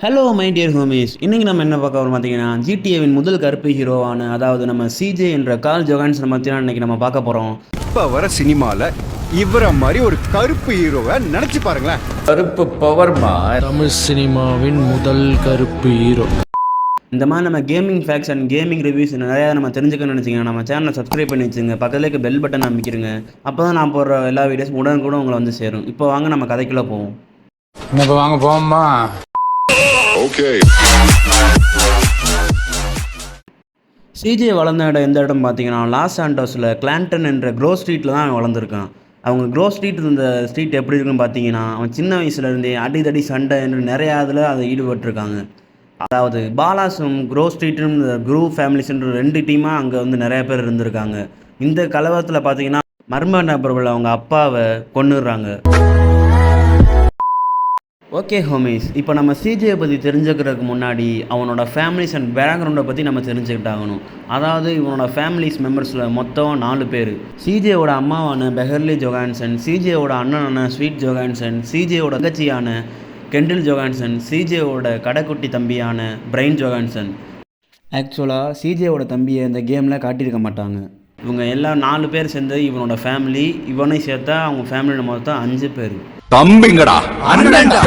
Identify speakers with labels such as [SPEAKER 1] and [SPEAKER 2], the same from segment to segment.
[SPEAKER 1] Hello my dear homies. இன்றைக்கி நம்ம என்ன பார்க்க வரோம் பார்த்தீங்கன்னா, ஜிடிஏவின் முதல் கருப்பு ஹீரோவான அதாவது நம்ம சிஜே என்ற கார்ல் ஜொஹான்சனை பற்றி தான் இன்றைக்கி நம்ம பார்க்க போகிறோம்.
[SPEAKER 2] இப்போ வர சினிமாவில் இவரை மாதிரி ஒரு கருப்பு ஹீரோவை நினச்சி பாருங்களேன்.
[SPEAKER 3] கருப்பு பவர்மா
[SPEAKER 4] தமிழ் சினிமாவின் முதல் கருப்பு ஹீரோ.
[SPEAKER 1] இந்த மாதிரி நம்ம gaming facts and gaming reviews நிறையா நம்ம தெரிஞ்சுக்கணும்னு நினச்சிங்கன்னா நம்ம சேனலை சப்ஸ்கிரைப் பண்ணி வச்சுங்க. பக்கத்தில் இருக்க பெல் பட்டன் அமைக்கிறங்க. அப்போ தான் நான் போடுற எல்லா வீடியோஸும் உடனுக்குடன் உங்களை வந்து சேரும். இப்போ வாங்க நம்ம கதைக்குள்ளே போவோம்.
[SPEAKER 4] இப்போ வாங்க போவோம்மா.
[SPEAKER 1] சிஜே வளர்ந்த இடம் எந்த இடம் பார்த்தீங்கன்னா, லாஸ் சாண்டோஸில் கிளான்டன் என்ற க்ரோ ஸ்ட்ரீட்டில் தான் அவன் வளர்ந்துருக்கான். அவங்க க்ரோ ஸ்ட்ரீட் இந்த ஸ்ட்ரீட் எப்படி இருக்குன்னு பார்த்தீங்கன்னா, அவன் சின்ன வயசுலேருந்தே அடிதடி சண்டை என்று நிறையா அதில் அதை ஈடுபட்டிருக்காங்க. அதாவது பாலாஸும் க்ரோ ஸ்ட்ரீட்டும் இந்த க்ரூ ஃபேமிலிஸ்ன்ற 2 டீமாக அங்கே வந்து நிறைய பேர் இருந்திருக்காங்க. இந்த கலவரத்தில் பார்த்தீங்கன்னா மர்ம நபர்கள் அவங்க அப்பாவை கொன்னுடுறாங்க. ஓகே ஹோமிஸ், இப்போ நம்ம சிஜேயை பற்றி தெரிஞ்சுக்கிறதுக்கு முன்னாடி அவனோட ஃபேமிலிஸ் அண்ட் பேக்ரவுண்டை பற்றி நம்ம தெரிஞ்சுக்கிட்டாகணும். அதாவது இவனோட ஃபேமிலிஸ் மெம்பர்ஸில் மொத்தம் 4 பேர். சிஜேவோட அம்மாவான பெஹர்லி ஜொஹான்சன், சிஜேவோட அண்ணனான ஸ்வீட் ஜொஹான்சன், சிஜேவோட தங்கச்சியான கெண்டில் ஜொஹான்சன், சிஜேவோட கடைக்குட்டி தம்பியான பிரைன் ஜொஹான்சன். ஆக்சுவலாக சிஜேவோட தம்பியை இந்த கேமில் காட்டியிருக்க மாட்டாங்க. இவங்க எல்லாம் 4 பேர் சேர்ந்து இவனோட ஃபேமிலி, இவனை சேர்த்தா அவங்க ஃபேமிலியில் மொத்தம் 5 பேர்.
[SPEAKER 2] தம்பிங்கடா அண்ணன்டா.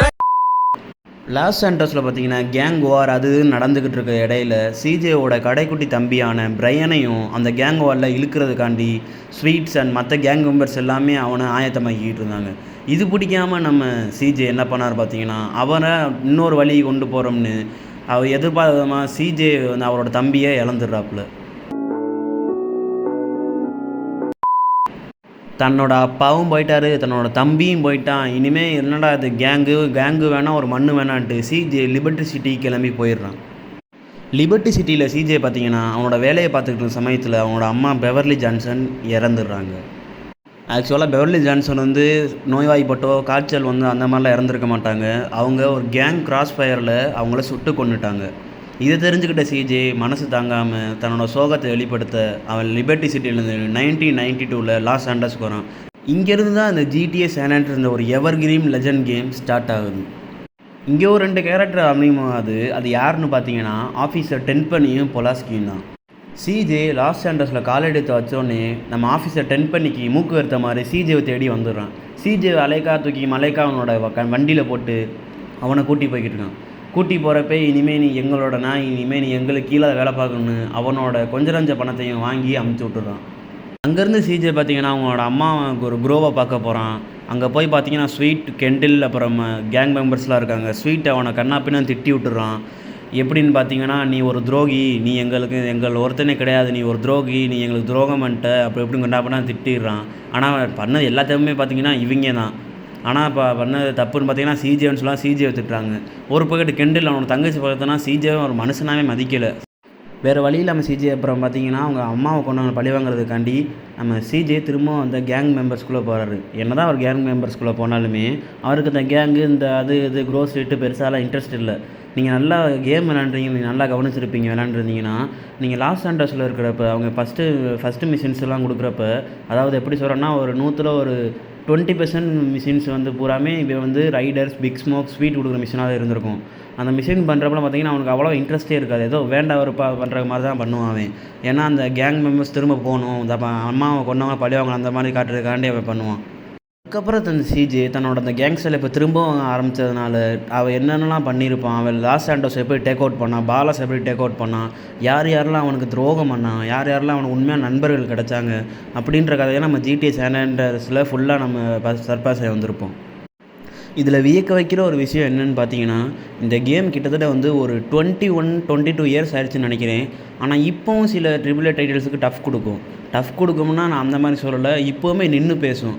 [SPEAKER 1] லாஸ் சாண்டோஸில் பார்த்தீங்கன்னா கேங் வார் அது நடந்துக்கிட்டு இருக்க இடையில சிஜேவோட கடைக்குட்டி தம்பியான பிரையனையும் அந்த கேங் வாரில் இழுக்கிறதுக்காண்டி ஸ்வீட்ஸ் அண்ட் மற்ற கேங் மெம்பர்ஸ் எல்லாமே அவனை ஆயத்தமாக்கிட்டு இருந்தாங்க. இது பிடிக்காமல் நம்ம சிஜே என்ன பண்ணார் பார்த்தீங்கன்னா, அவரை இன்னொரு வழி கொண்டு போகிறோம்னு அவர் எதிர்பார்த்தமாக சிஜே வந்து அவரோட தம்பியை இழந்துடுறாப்புல. தன்னோட அப்பாவும் போயிட்டாரு, தன்னோட தம்பியும் போயிட்டான். இனிமேல் என்னடா இது கேங்கு வேணாம், ஒரு மண்ணு வேணான்ட்டு சிஜே லிபர்ட்டி சிட்டி கிளம்பி போயிடுறான். லிபர்ட்டி சிட்டியில் சிஜே பார்த்தீங்கன்னா அவனோட வேலையை பார்த்துக்கிட்டு இருக்க சமயத்தில் அவனோட அம்மா பெவர்லி ஜான்சன் இறந்துடுறாங்க. ஆக்சுவலாக பெவர்லி ஜான்சன் வந்து நோய்வாய்ப்பட்டோ காய்ச்சல் வந்து அந்த மாதிரிலாம் இறந்துருக்க மாட்டாங்க. அவங்க ஒரு கேங் கிராஸ் ஃபயரில் அவங்கள சுட்டு கொண்டுட்டாங்க. இதை தெரிஞ்சுக்கிட்ட சிஜே மனசு தாங்காமல் தன்னோட சோகத்தை வெளிப்படுத்த அவன் லிபர்ட்டி சிட்டியிலேருந்து 1992 லாஸ் சாண்டோஸ்க்கு வரான். இங்கேருந்து தான் இந்த ஜிடிஏ சான் ஆண்ட்ரியாஸ் இருந்த ஒரு எவர் கிரீன் லெஜண்ட் கேம் ஸ்டார்ட் ஆகுது. இங்கே ஒரு 2 கேரக்டர் அமையுமாகுது. அது யாருன்னு பார்த்தீங்கன்னா ஆஃபீஸர் டென்பனியும் பொலாஸ்கியும் தான். சிஜே லாஸ் சாண்டோஸில் கால் எடுத்து வச்சோடனே நம்ம ஆஃபீஸர் டென்பனிக்கு மூக்கு வெறுத்த மாதிரி சிஜேவை தேடி வந்துடுறான். சிஜே அலைக்கா தூக்கி மலைக்கா அவனோட வண்டியில் போட்டு அவனை கூட்டி போய்கிட்டு இருக்கான். கூட்டி போகிறப்ப இனிமேல் நீ எங்களோட நாய், இனிமேல் நீ எங்களுக்கு கீழே வேலை பார்க்கணுன்னு அவனோட கொஞ்ச நஞ்ச பணத்தையும் வாங்கி அமுச்சு விட்டுறான். அங்கேருந்து சிஜே பார்த்தீங்கன்னா அவங்களோட அம்மாவுக்கு ஒரு க்ரோவை பார்க்க போகிறான். அங்கே போய் பார்த்தீங்கன்னா ஸ்வீட், கெண்டில் அப்புறம் கேங் மெம்பர்ஸ்லாம் இருக்காங்க. ஸ்வீட் அவனை கண்ணாப்பின்னு திட்டி விட்டுறான். எப்படின்னு பார்த்தீங்கன்னா, நீ ஒரு துரோகி, நீ எங்கள் ஒருத்தனே கிடையாது, நீ ஒரு துரோகி, நீ எங்களுக்கு துரோகம் பண்ணிட்ட அப்படி எப்படி கண்ணாப்பின்னா திட்டிடுறான். ஆனால் பண்ணது எல்லாத்தையுமே பார்த்தீங்கன்னா இவங்க தான். ஆனால் இப்போ பண்ணது தப்புன்னு பார்த்தீங்கன்னா சிஜேன்னு சொல்லலாம், சிஜே திட்டுறாங்க. ஒரு பக்கெட்டு கெண்டில் அவனோட தங்கச்சி பார்த்தோன்னா சிஜேவை ஒரு மனுஷனாவே மதிக்கலை. வேறு வழி இல்லாமல் சிஜே அப்புறம் பார்த்தீங்கன்னா அவங்க அம்மாவை கொண்டு பழி வாங்குறதுக்காண்டி நம்ம சிஜே திரும்பவும் அந்த கேங் மெம்பர்ஸ்குள்ளே போகிறாரு. என்ன தான் அவர் கேங் மெம்பர்ஸ்குள்ளே போனாலுமே அவருக்கு இந்த கேங்கு இந்த இது க்ரோ ஸ்ட்ரீட்டு பெருசாலாம் இன்ட்ரெஸ்ட் இல்லை. நீங்கள் நல்லா கேம் விளாண்டுறீங்க, நீங்கள் நல்லா கவனிச்சிருப்பீங்க. விளாண்டுருந்தீங்கன்னா நீங்கள் லாஸ் சாண்டோஸில் இருக்கிறப்ப அவங்க ஃபஸ்ட்டு மிஷின்ஸ் எல்லாம் கொடுக்குறப்ப, அதாவது எப்படி சொல்கிறேன்னா ஒரு 100ல் ஒரு 20% மிஷின்ஸ் வந்து பூராமே இப்போ வந்து ரைடர்ஸ், பிக் ஸ்மோக், ஸ்வீட் கொடுக்குற மிஷினாக இருந்திருக்கும். அந்த மிஷின் பண்ணுறப்பலாம் பார்த்தீங்கன்னா அவனுக்கு அவ்வளோ இன்ட்ரெஸ்ட்டே இருக்காது. ஏதோ வேண்டாம் பண்ணுற மாதிரி தான் பண்ணுவான் அவன். ஏன்னா அந்த கேங் மெம்பர்ஸ் திரும்ப போகணும், இந்த அம்மாவை கொண்டவங்க பழிவாங்க அந்த மாதிரி காட்டுறதுக்காண்டி அவன் பண்ணுவான். அதுக்கப்புறம் அந்த சிஜே தன்னோட அந்த கேங்ஸ்டரில் இப்போ திரும்பவும் ஆரம்பித்ததுனால அவன் என்னென்னலாம் பண்ணியிருப்பான், அவன் லாஸ் சாண்டோஸ் எப்படி டேக் அவுட் பண்ணான், பாலாஸ் எப்படி டேக் அவுட் பண்ணான், யாரெல்லாம் அவனுக்கு துரோகம் பண்ணான், யாரெல்லாம் அவனுக்கு உண்மையான நண்பர்கள் கிடச்சாங்க அப்படின்ற கதையை நம்ம ஜிடிஏ சான் ஆண்ட்ரியாஸில் ஃபுல்லாக நம்ம சர்பாஸ் ஆகி வந்திருப்போம். இதில் வியக்க வைக்கிற ஒரு விஷயம் என்னென்னு பார்த்தீங்கன்னா, இந்த கேம் கிட்டத்தட்ட வந்து ஒரு 21-22 இயர்ஸ் ஆயிடுச்சுன்னு நினைக்கிறேன். ஆனால் இப்போவும் சில AAA டைட்டில்ஸுக்கு டஃப் கொடுக்கும்னா நான் அந்த மாதிரி சொல்லலை, இப்போவுமே நின்று பேசும்.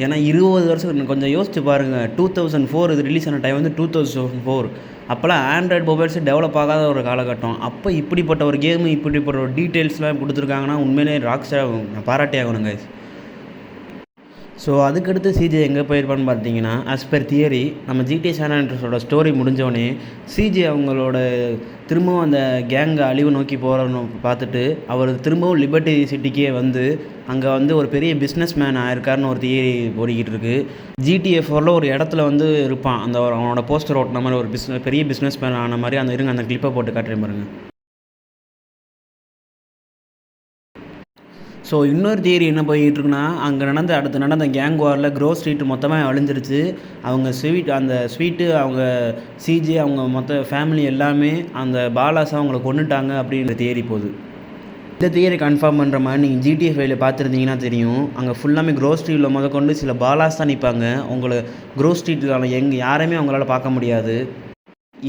[SPEAKER 1] ஏன்னா 20 வருஷம் கொஞ்சம் யோசிச்சு பாருங்கள். 2004 இது ரிலீஸ் ஆன டைம் வந்து 2004. அப்போல்லாம் ஆண்ட்ராய்டு மொபைல்ஸு டெவலப் ஆகாத ஒரு காலகட்டம். அப்போ இப்படிப்பட்ட ஒரு கேமு, இப்படிப்பட்ட ஒரு டீட்டெயில்ஸ்லாம் கொடுத்துருக்காங்கன்னா உண்மையிலே ராக்ஸ்டார் பாராட்டி ஆகணும் கைஸ். ஸோ அதுக்கடுத்து சிஜே எங்கே போயிருப்பான்னு பார்த்தீங்கன்னா, ஆஸ் பெர் தியரி நம்ம ஜிடி சான் ஆண்ட்ரியாஸோட ஸ்டோரி முடிஞ்சோடனே சிஜே அவங்களோட திரும்பவும் அந்த கேங்கை அழிவு நோக்கி போகிறன்னு பார்த்துட்டு அவர் திரும்பவும் லிபர்ட்டி சிட்டிக்கே வந்து அங்கே வந்து ஒரு பெரிய பிஸ்னஸ் மேன் ஆயிருக்காருன்னு ஒரு தியரி ஓடிக்கிட்டு இருக்கு. ஜிடிஎஃப்ல ஒரு இடத்துல வந்து இருப்பான், அந்த அவனோட போஸ்டர் ஓட்டின மாதிரி ஒரு பெரிய பிஸ்னஸ் மேன் ஆன மாதிரி அந்த கிளிப்பை போட்டு காட்டுறேன் பாருங்க. ஸோ இன்னொரு தியரி என்ன போய்கிட்டு இருக்குன்னா, அங்கே அடுத்து நடந்த கேங் வாரில் க்ரோவ் ஸ்ட்ரீட் மொத்தமாக அழிஞ்சிருச்சு. அவங்க அந்த ஸ்வீட்டு அவங்க சிஜே அவங்க மொத்த ஃபேமிலி எல்லாமே அந்த பாலாஸை அவங்கள கொன்னுட்டாங்க அப்படின்ற தியரி போகுது. இந்த தியரி கன்ஃபார்ம் பண்ணுற மாதிரி நீங்கள் ஜிடிஎஃப்ஐயில் பார்த்துருந்தீங்கன்னா தெரியும், அங்கே ஃபுல்லாமே க்ரோவ் ஸ்ட்ரீட்டில் முதற்கொண்டு சில பாலாஸ் தான் நிற்பாங்க. உங்களை க்ரோவ் ஸ்ட்ரீட்டில் யாரையுமே அவங்களால பார்க்க முடியாது.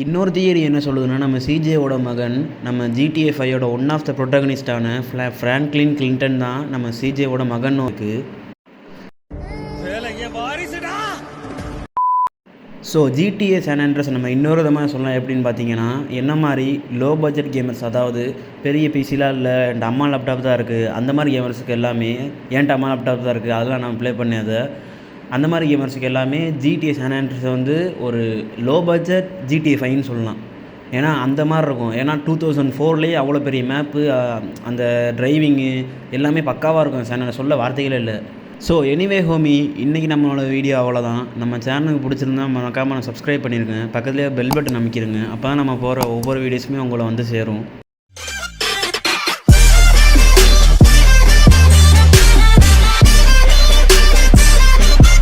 [SPEAKER 1] இன்னொரு தியரி என்ன சொல்லுதுன்னா, நம்ம சிஜேவோட மகன் நம்ம ஜிடிஎஃப்ஐயோட ஒன் ஆஃப் த ப்ரொட்டகனிஸ்டான ஃப்ராங்க்லின் கிளின்டன் தான் நம்ம சிஜேவோட மகன் இருக்குது. ஸோ ஜிடிஏ சான் ஆண்ட்ரியாஸ் நம்ம இன்னொரு விதமாக சொல்லலாம் எப்படின்னு பார்த்தீங்கன்னா, என்ன மாதிரி லோ பட்ஜெட் கேமர்ஸ், அதாவது பெரிய பிசிலாம் இல்லை, என்கிட்ட அம்மா லேப்டாப் தான் இருக்குது, அந்த மாதிரி கேமர்ஸுக்கு எல்லாமே என்கிட்ட அம்மா லேப்டாப் தான் இருக்குது, அதெல்லாம் நான் ப்ளே பண்ணாத அந்த மாதிரி கேமர்ஸுக்கு எல்லாமே ஜிடிஏ சான் ஆண்ட்ரியாஸ் வந்து ஒரு லோ பட்ஜெட் ஜிடிஏ 5ன்னு சொல்லலாம். ஏன்னா அந்த மாதிரி இருக்கும். ஏன்னா 2004 அவ்வளோ பெரிய மேப்பு, அந்த டிரைவிங்கு எல்லாமே பக்காவாக இருக்கும். சொல்ல வார்த்தைகளே இல்லை. ஸோ எனிவே ஹோமி, இன்றைக்கி நம்மளோட வீடியோ அவ்வளோதான். நம்ம சேனலுக்கு பிடிச்சிருந்தா மறக்காமல் சப்ஸ்கிரைப் பண்ணியிருக்கேன், பக்கத்துலேயே பெல் பட்டன் அமைக்கிருங்க. அப்போ தான் நம்ம போகிற ஒவ்வொரு வீடியோஸுமே உங்களை வந்து சேரும்.